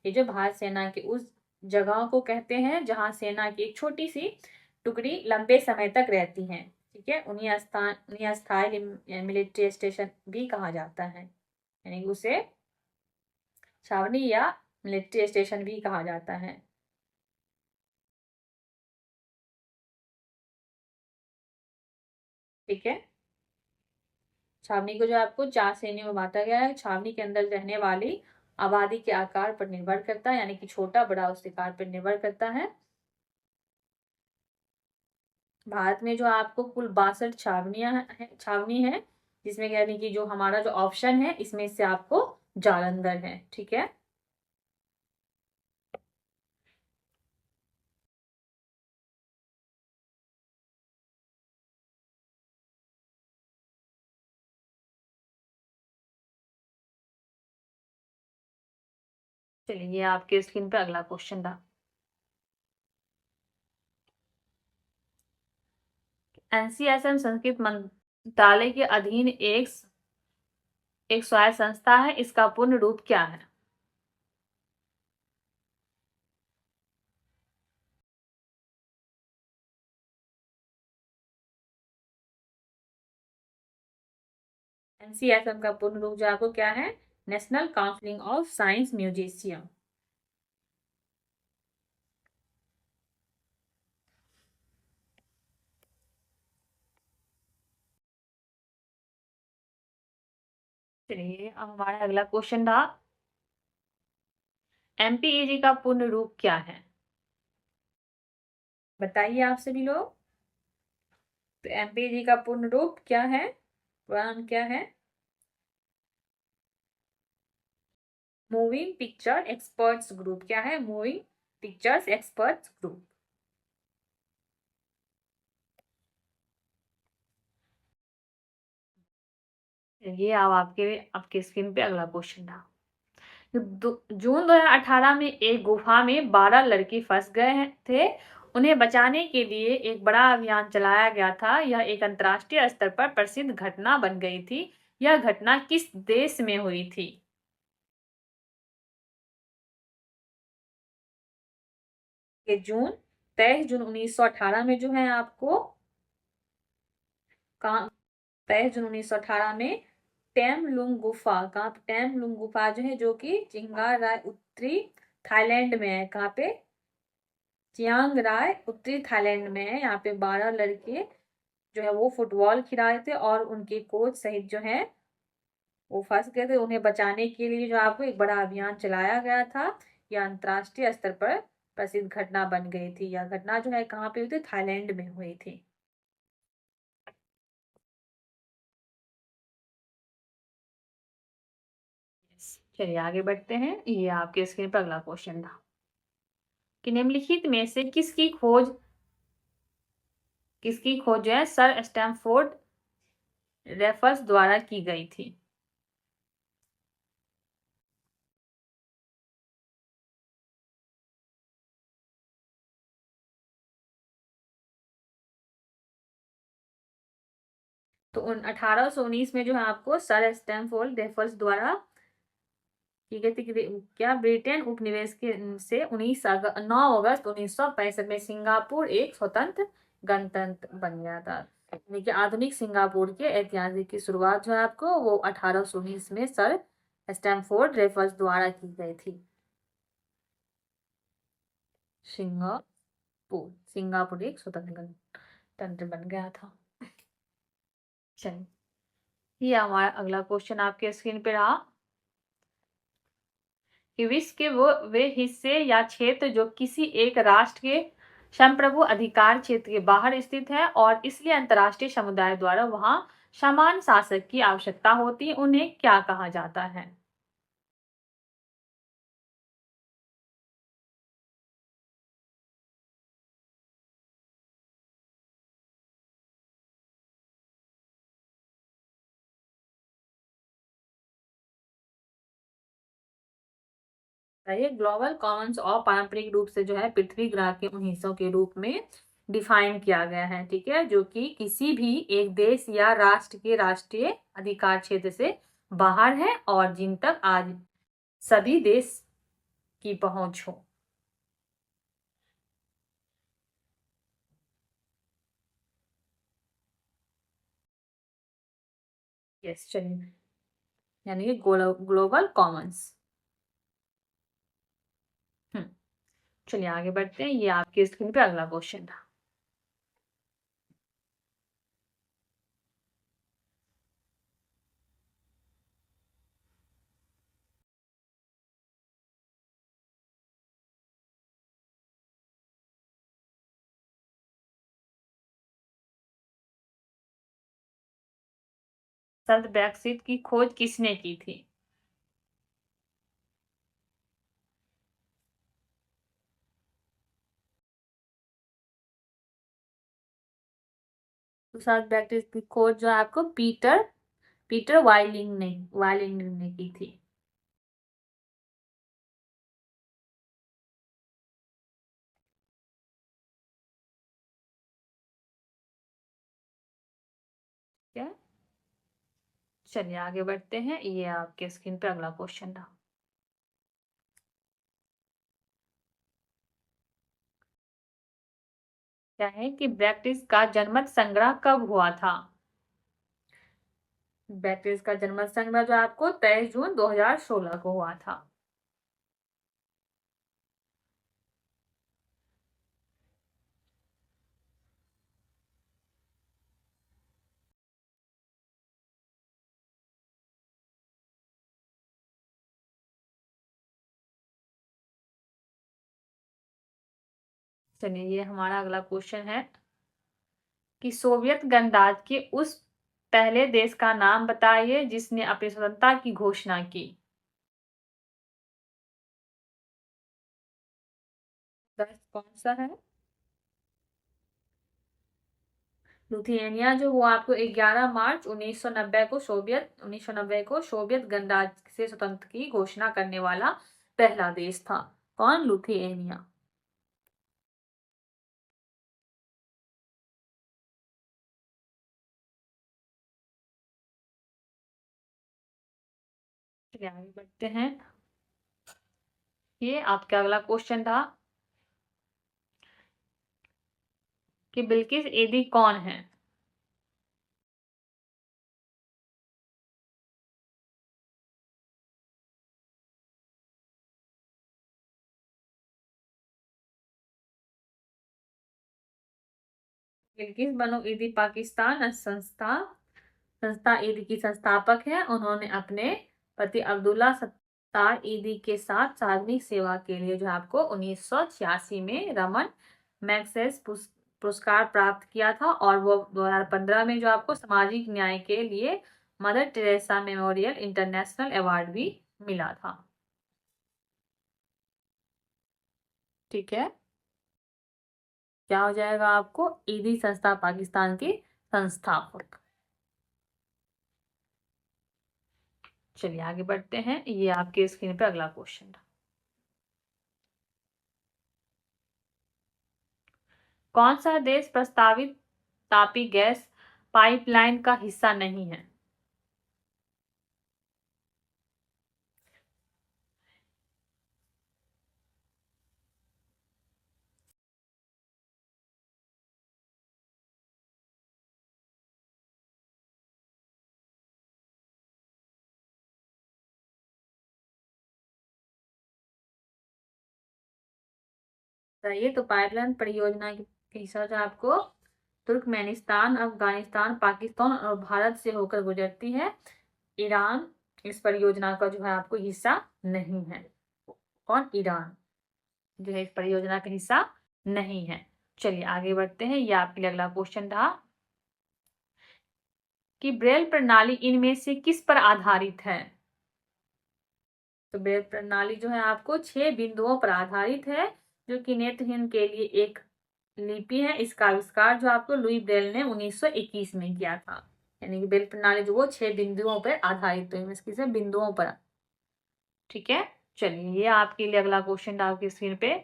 ये जो भारत सेना के उस जगह को कहते हैं जहां सेना की एक छोटी सी टुकड़ी लंबे समय तक रहती है। ठीक है, उन्हें अस्थायी मिलिट्री स्टेशन भी कहा जाता है, यानी कि उसे छावनी या मिलिट्री स्टेशन भी कहा जाता है। ठीक है, छावनी को जो आपको 4 श्रेणियों में बांटा गया है। छावनी के अंदर रहने वाली आबादी के आकार पर निर्भर करता है, यानी कि छोटा बड़ा उसके आकार पर निर्भर करता है। भारत में जो आपको कुल 62 छावनी है, जिसमें यानी कि जो हमारा जो ऑप्शन है इसमें से आपको जालंधर है। ठीक है, चलिए आपके स्क्रीन पे अगला क्वेश्चन था। एनसीएसएम संस्कृत मंत्रालय के अधीन एक स्वायत्त संस्था है, इसका पूर्ण रूप क्या है? एनसीएसएम का पूर्ण रूप जो आपको क्या है? National council of science museum. चलिए अब हमारा अगला क्वेश्चन था, एमपीईजी का पूर्ण रूप क्या है? बताइए आप सभी लोग। तो एमपीईजी का पूर्ण रूप क्या है, पूरा नाम क्या है? Moving picture experts group. क्या है? Moving pictures experts group. ये अब आपके स्क्रीन पे अगला क्वेश्चन था। जून 2018 में एक गुफा में 12 लड़के फंस गए थे। उन्हें बचाने के लिए एक बड़ा अभियान चलाया गया था। यह एक अंतर्राष्ट्रीय स्तर पर प्रसिद्ध घटना बन गई थी। यह घटना किस देश में हुई थी? ये जून 23 जून 1918 में जो है आपको कहा, 23 जून 1918 में टेमलुंग गुफा, कहाँ पे? टेमलुंग गुफा जो है, जो कि चिंगार राय उत्तरी थाईलैंड में है। कहाँ पे? चियांग राय उत्तरी थाईलैंड में है। यहाँ पे 12 लड़के जो है वो फुटबॉल खिला रहे थे और उनके कोच सहित जो है वो फंस गए थे, उन्हें बचाने के लिए जो आपको एक बड़ा अभियान चलाया गया था। यह अंतर्राष्ट्रीय स्तर पर प्रसिद्ध घटना बन गई थी। यह घटना जो है कहाँ पे हुई थी? थाईलैंड में हुई थी। चलिए आगे बढ़ते हैं। ये आपके स्क्रीन पर अगला क्वेश्चन था कि निम्नलिखित में से किसकी खोज जो है सर स्टैमफोर्ड रेफर्स द्वारा की गई थी? तो 1819 में जो है आपको सर स्टैमफोर्ड रेफर्स द्वारा की गई थी क्या ब्रिटेन उपनिवेश के से 9 अगस्त 1965 में सिंगापुर एक स्वतंत्र गणतंत्र बन गया था। यानी कि आधुनिक सिंगापुर के ऐतिहासिक की शुरुआत जो है आपको वो 1819 में सर स्टैमफोर्ड रेफर्स द्वारा की गई थी। सिंगापुर एक स्वतंत्र गणतंत्र बन गया था। चलिए ये हमारा अगला क्वेश्चन आपके स्क्रीन पे रहा कि विश्व के वे हिस्से या क्षेत्र जो किसी एक राष्ट्र के संप्रभु अधिकार क्षेत्र के बाहर स्थित है और इसलिए अंतर्राष्ट्रीय समुदाय द्वारा वहां समान शासक की आवश्यकता होती है, उन्हें क्या कहा जाता है? ये ग्लोबल कॉमन्स और पारंपरिक रूप से जो है पृथ्वी ग्रह के उन हिस्सों के रूप में डिफाइन किया गया है, ठीक है, जो कि किसी भी एक देश या राष्ट्र के राष्ट्रीय अधिकार क्षेत्र से बाहर है और जिन तक आज सभी देश की पहुंच हो। यस, चलिए, यानी कि ग्लोबल कॉमन्स। हम्म। चलिए आगे बढ़ते हैं। ये आपके स्क्रीन पे अगला क्वेश्चन था। शब्द ब्रेक्सिट की खोज किसने की थी? तो शब्द ब्रेक्सिट की खोज जो है आपको पीटर पीटर वाइलिंग ने की थी। क्या? चलिए आगे बढ़ते हैं। ये आपके स्क्रीन पे अगला क्वेश्चन था। क्या है कि ब्रैक्टिस का जनमत संग्रह कब हुआ था? ब्रैक्टिस का जनमत संग्रह जो आपको 23 जून 2016 को हुआ था। चलिए ये हमारा अगला क्वेश्चन है कि सोवियत गणराज्य के उस पहले देश का नाम बताइए जिसने अपनी स्वतंत्रता की घोषणा की। देश कौन सा है? लिथुआनिया जो वो आपको 11 मार्च 1990 को सोवियत गणराज्य से स्वतंत्र की घोषणा करने वाला पहला देश था। कौन? लिथुआनिया। चलिए आगे बढ़ते हैं। ये आपका अगला क्वेश्चन था कि बिल्किस ऐदी कौन है? बिल्किस बनो ईदी पाकिस्तान संस्था संस्था ईदी की संस्थापक है। उन्होंने अपने पति अब्दुल्ला सत्तार ईदी के साथ सार्वजनिक सेवा के लिए जो आपको 1986 में रमन मैग्सेस पुरस्कार प्राप्त किया था, और वो 2015 में जो आपको सामाजिक न्याय के लिए mother Teresa memorial international award भी मिला था। ठीक है, क्या हो जाएगा आपको? ईदी संस्था पाकिस्तान की संस्थापक। चलिए आगे बढ़ते हैं। ये आपके स्क्रीन पे अगला क्वेश्चन। कौन सा देश प्रस्तावित तापी गैस पाइपलाइन का हिस्सा नहीं है? ये तो पाइपलाइन परियोजना के हिस्सा जो आपको तुर्कमेनिस्तान, अफगानिस्तान, पाकिस्तान और भारत से होकर गुजरती है। ईरान इस परियोजना का जो है आपको हिस्सा नहीं है। कौन? ईरान जो है इस परियोजना का हिस्सा नहीं है। चलिए आगे बढ़ते हैं। ये आपके लिए अगला क्वेश्चन था कि ब्रेल प्रणाली इनमें से किस पर आधारित है? तो ब्रेल प्रणाली जो है आपको 6 बिंदुओं पर आधारित है, जो कि नेत्रहीन के लिए एक लिपि है। इसका आविष्कार जो आपको लुई ब्रेल ने 1921 में किया था। यानी कि ब्रेल प्रणाली जो वो 6 बिंदुओं पर आधारित है, इसके बिंदुओं पर। ठीक है, चलिए ये आपके लिए अगला क्वेश्चन था आपकी स्क्रीन पे।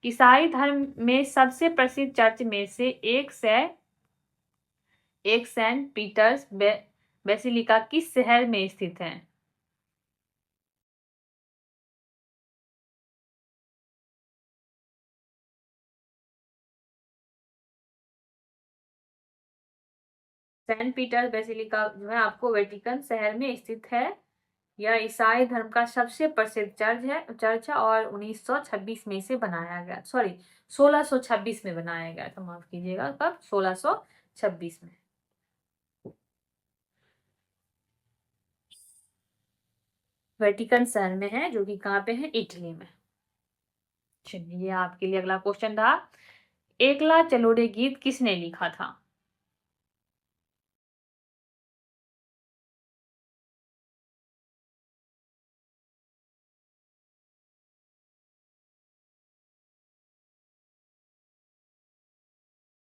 ईसाई धर्म में सबसे प्रसिद्ध चर्च में से एक सेंट पीटर्स बेसिलिका किस शहर में स्थित है? सेंट पीटर बेसिलिका जो है आपको वेटिकन शहर में स्थित है। यह ईसाई धर्म का सबसे प्रसिद्ध चर्च है और 1926 में इसे बनाया गया, सॉरी 1626 में बनाया गया था, माफ कीजिएगा, कब? 1626 में। वेटिकन शहर में है, जो कि कहाँ पे है? इटली में। चलिए ये आपके लिए अगला क्वेश्चन था। एकला चलोरे गीत किसने लिखा था?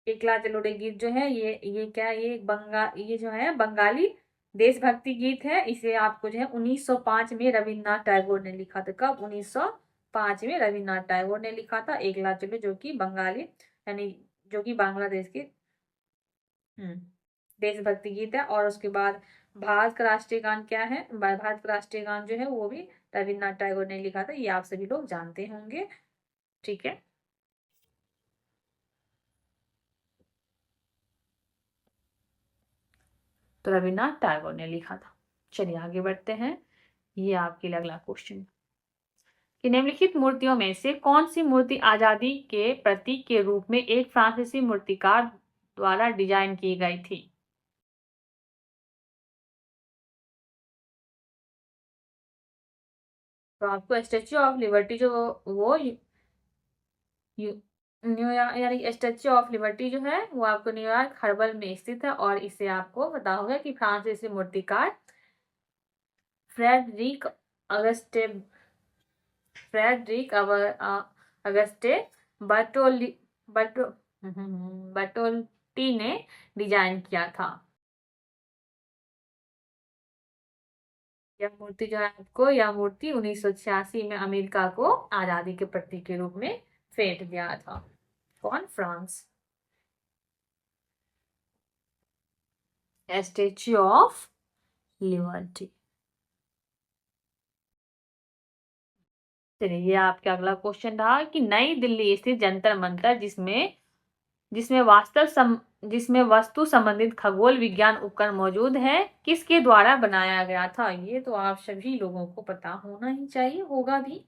एकला चलोरे गीत जो है ये क्या है? ये जो है बंगाली देशभक्ति गीत है। इसे आपको जो है 1905 में रविन्द्रनाथ टैगोर ने लिखा था। कब? 1905 में रविन्द्रनाथ टैगोर ने लिखा था एकला चलो, जो कि बंगाली यानी जो कि बांग्लादेश की हम्म देशभक्ति गीत है। और उसके बाद भारत का राष्ट्रीय गान क्या है? भारत का राष्ट्रीय गान जो है वो भी रविन्द्रनाथ टैगोर ने लिखा था। ये आप सभी लोग जानते होंगे। ठीक है, तो रविन्द्रनाथ टैगोर ने लिखा था। चलिए आगे बढ़ते हैं। ये आपके लिए अगला क्वेश्चन कि निम्नलिखित मूर्तियों में से कौन सी मूर्ति आजादी के प्रतीक के रूप में एक फ्रांसीसी मूर्तिकार द्वारा डिजाइन की गई थी? तो आपको स्टेच्यू ऑफ लिबर्टी जो वो न्यूयॉर्क यानी स्टेच्यू ऑफ लिबर्टी जो है वो आपको न्यूयॉर्क हर्बल में स्थित है, और इसे आपको पता होगा कि फ्रांसीसी मूर्तिकार फ्रेडरिक अगस्टे फ्रेडरिक अगस्टे बर्टोली बर्टो बर्टोल्टी ने डिजाइन किया था। यह मूर्ति 1986 में अमेरिका को आजादी के प्रतीक के रूप में भेंट दिया था। कौन? फ्रांस। Statue of liberty. चलिए ये आपका अगला क्वेश्चन रहा कि नई दिल्ली स्थित जंतर मंतर जिसमें जिसमें जिसमें वस्तु संबंधित खगोल विज्ञान उपकरण मौजूद है, किसके द्वारा बनाया गया था? ये तो आप सभी लोगों को पता होना ही चाहिए, होगा भी।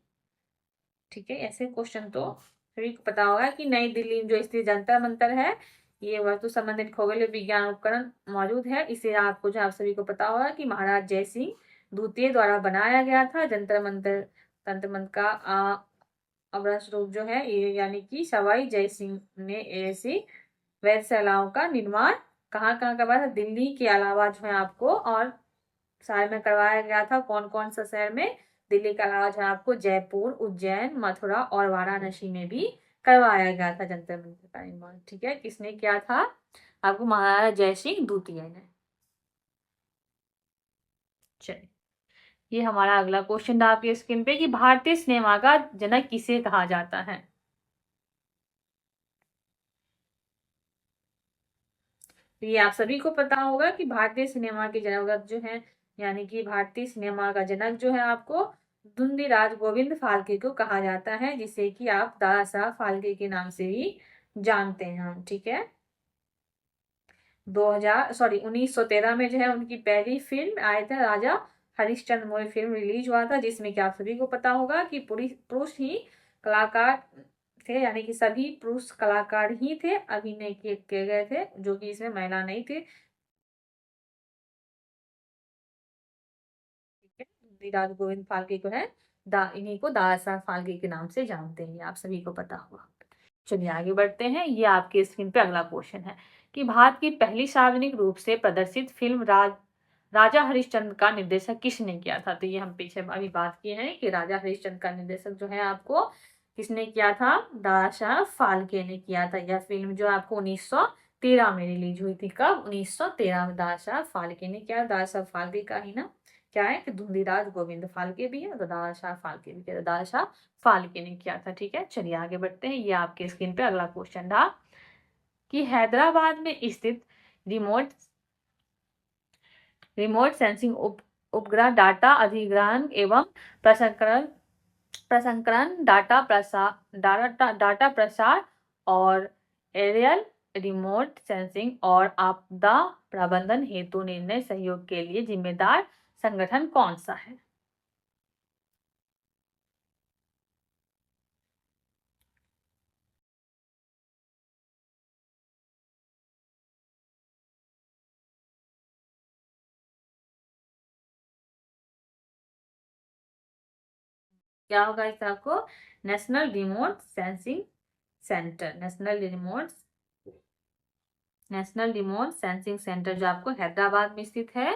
ठीक है, ऐसे क्वेश्चन तो सभी को पता होगा कि नई दिल्ली में जो स्थित जंतर मंतर है ये वस्तु संबंधित खगोलीय विज्ञान उपकरण मौजूद है। इसे आपको जो आप सभी को पता होगा कि महाराज जय सिंह द्वितीय द्वारा बनाया गया था। जंतर मंतर तंत्र मंत्र का अवरस रूप जो है ये, यानी कि सवाई जय सिंह ने ऐसी वेधशालाओं का निर्माण कहाँ कहाँ करवाया था? दिल्ली के अलावा जो है आपको और शहर में करवाया गया था। कौन कौन सा शहर में? दिल्ली के अलावा जो है आपको जयपुर, उज्जैन, मथुरा और वाराणसी में भी करवाया गया था जंतर मंतर का निर्माण। ठीक है, किसने किया था? आपको महाराजा जय सिंह द्वितीय ने। चलिए, ये हमारा अगला क्वेश्चन था आपकी स्क्रीन पे कि भारतीय सिनेमा का जनक किसे कहा जाता है? तो ये आप सभी को पता होगा कि भारतीय सिनेमा के जनक जो है, यानी कि भारतीय सिनेमा का जनक जो है आपको धुंधीराज गोविंद फाल्के को कहा जाता है, जिसे कि आप दादा साहब फाल्के के नाम से भी जानते हैं हम। ठीक है, 1913 में जो है उनकी पहली फिल्म आया था राजा हरिश्चंद्र मूवी फिल्म रिलीज हुआ था, जिसमें कि आप सभी को पता होगा कि पुरुष ही कलाकार थे, यानी कि सभी पुरुष कलाकार ही थे अभिनय किए गए थे, जो कि इसमें महिला नहीं थे। धुंधीराज गोविंद फाल्के को है इन्हीं को दादा साहब फाल्के के नाम से जानते हैं, आप सभी को पता होगा। चलिए आगे बढ़ते हैं। ये आपके स्क्रीन पे अगला क्वेश्चन है कि भारत की पहली सार्वजनिक रूप से प्रदर्शित फिल्म राजा हरिश्चंद्र का निर्देशक किसने किया था? तो ये हम पीछे अभी बात किए हैं कि राजा हरिश्चंद्र का निर्देशक जो है आपको किसने किया था? दादा साहब फाल्के ने किया था। यह फिल्म जो आपको 1913 में रिलीज हुई थी। कब? 1913 में दादा साहब फाल्के ने किया। दादा साहब फाल्के का ही ना क्या है कि धुंधीराज गोविंद फाल्के भी है, तो दादा साहब फाल्के भी किया, दादा साहब फाल्के ने किया था। ठीक है, चलिए आगे बढ़ते हैं। ये आपके स्क्रीन पे अगला क्वेश्चन था कि हैदराबाद में स्थित रिमोट सेंसिंग उपग्रह डाटा अधिग्रहण एवं प्रसंस्करण डाटा प्रसार और एरियल रिमोट सेंसिंग और आपदा प्रबंधन हेतु निर्णय सहयोग के लिए जिम्मेदार संगठन कौन सा है? क्या होगा इसका? आपको national remote sensing centre, national remote sensing centre जो आपको हैदराबाद में स्थित है।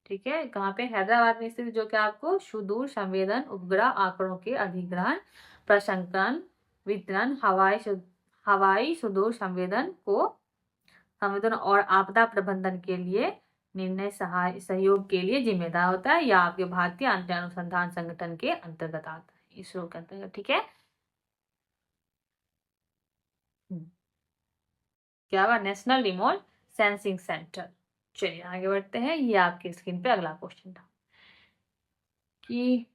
ठीक है, कहाँ पे? हैदराबाद में स्थित, जो कि आपको सुदूर संवेदन उपग्रह आंकड़ों के अधिग्रहण, प्रसंस्करण, वितरण, हवाई सुदूर संवेदन और आपदा प्रबंधन के लिए निर्णय सहयोग के लिए जिम्मेदार होता है। यह आपके भारतीय अंतरिक्ष अनुसंधान संगठन के अंतर्गत आता है, इसरो के अंतर्गत। ठीक है, क्या हुआ? National remote sensing centre. चलिए आगे बढ़ते हैं। ये आपके स्क्रीन पे अगला क्वेश्चन था कि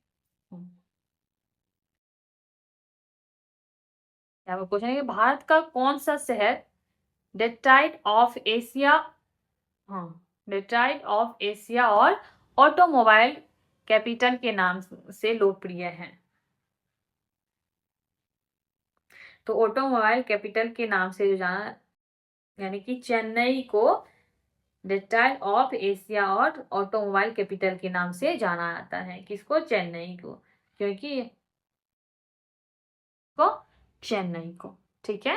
क्या क्वेश्चन है कि भारत का कौन सा शहर Detroit of Asia Detroit of Asia और ऑटोमोबाइल कैपिटल के नाम से लोकप्रिय है? तो ऑटोमोबाइल कैपिटल के नाम से जो जाना, यानी कि चेन्नई को डेट्राइट ऑफ एशिया और ऑटोमोबाइल कैपिटल के नाम से जाना जाता है। किसको? चेन्नई को, क्योंकि को चेन्नई को। ठीक है,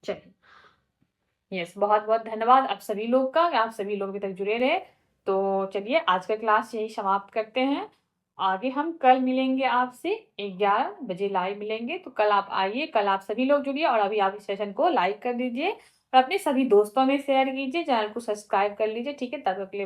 चलिए, यस, बहुत बहुत धन्यवाद आप सभी लोग का, आप सभी लोग अभी तक जुड़े रहे। तो चलिए आज का क्लास यही समाप्त करते हैं। आगे हम कल मिलेंगे आपसे 11 बजे लाइव मिलेंगे। तो कल आप आइए, कल आप सभी लोग जुड़िए और अभी आप इस सेशन को लाइक कर दीजिए और अपने सभी दोस्तों में शेयर कीजिए, चैनल को सब्सक्राइब कर लीजिए। ठीक है, तब तक के लिए